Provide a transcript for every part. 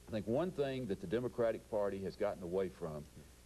I think one thing that the Democratic Party has gotten away from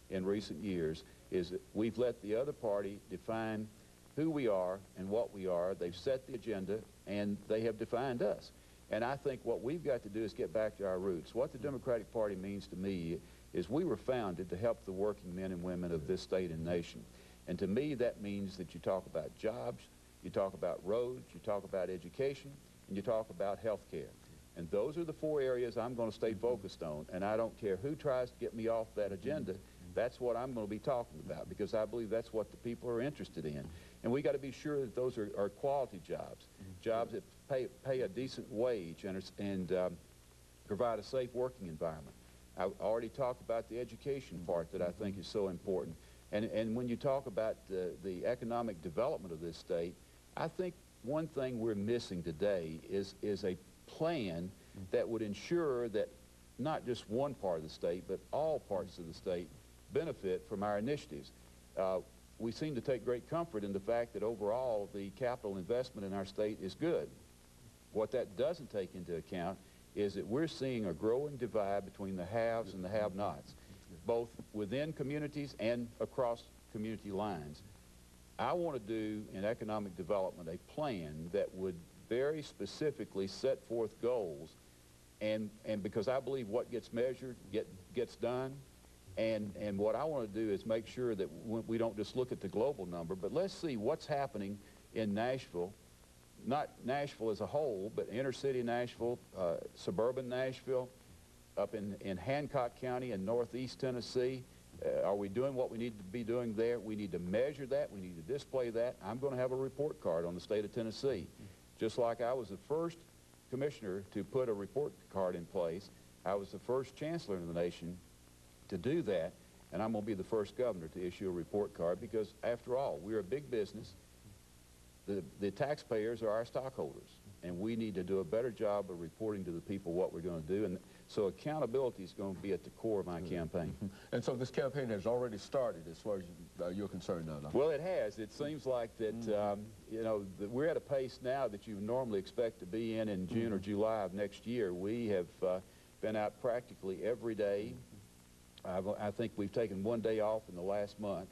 in recent years is that we've let the other party define who we are and what we are. They've set the agenda, and they have defined us. And I think what we've got to do is get back to our roots. What the Democratic Party means to me is we were founded to help the working men and women of this state and nation. And to me, that means that you talk about jobs, you talk about roads, you talk about education, and you talk about health care. And those are the four areas I'm going to stay focused on, and I don't care who tries to get me off that agenda. That's what I'm going to be talking about, because I believe that's what the people are interested in. And we got to be sure that those are quality jobs, jobs that pay a decent wage and provide a safe working environment. I already talked about the education part that I think is so important. And when you talk about the economic development of this state, I think one thing we're missing today is a plan that would ensure that not just one part of the state, but all parts of the state benefit from our initiatives. We seem to take great comfort in the fact that overall the capital investment in our state is good. What that doesn't take into account is that we're seeing a growing divide between the haves and the have-nots, both within communities and across community lines. I want to do in economic development a plan that would very specifically set forth goals, and because I believe what gets measured gets done, and what I want to do is make sure that we don't just look at the global number, but let's see what's happening in Nashville, not Nashville as a whole, but inner city Nashville, suburban Nashville, up in Hancock County in northeast Tennessee. Are we doing what we need to be doing there? We need to measure that. We need to display that. I'm going to have a report card on the state of Tennessee. Just like I was the first commissioner to put a report card in place, I was the first chancellor in the nation to do that, and I'm going to be the first governor to issue a report card, because after all, we're a big business. The taxpayers are our stockholders, and we need to do a better job of reporting to the people what we're going to do. And so accountability is going to be at the core of my campaign. And so this campaign has already started as far as you're concerned now, Doctor? Well, it has. It seems like that, you know, that we're at a pace now that you normally expect to be in June or July of next year. We have been out practically every day. I think we've taken one day off in the last month.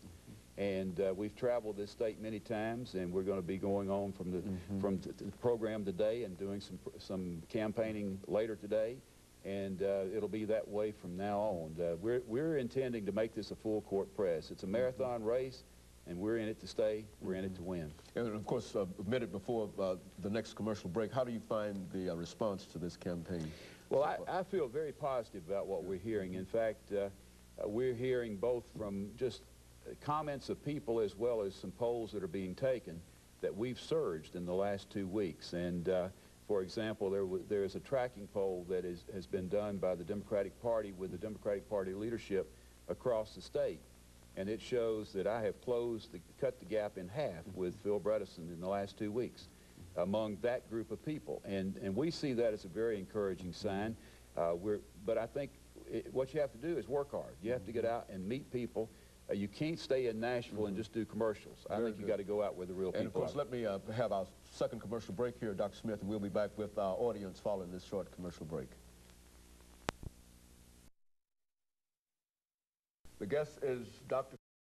And we've traveled this state many times, and we're going to be going on from the program today and doing some campaigning later today, and it'll be that way from now on. We're intending to make this a full court press. It's a marathon race, and we're in it to stay. We're in it to win. And of course, a minute before the next commercial break, how do you find the response to this campaign? Well, I feel very positive about what we're hearing. In fact, we're hearing both from just comments of people as well as some polls that are being taken that we've surged in the last 2 weeks. And for example, there is a tracking poll that has been done by the Democratic Party with the Democratic Party leadership across the state, and it shows that I have cut the gap in half with Phil Bredesen in the last 2 weeks among that group of people, and we see that as a very encouraging sign. But I think what you have to do is work hard. You have to get out and meet people. You can't stay in Nashville and just do commercials. I think you got to go out where the real people are. And of course, let me have our second commercial break here, Dr. Smith, and we'll be back with our audience following this short commercial break. The guest is Dr.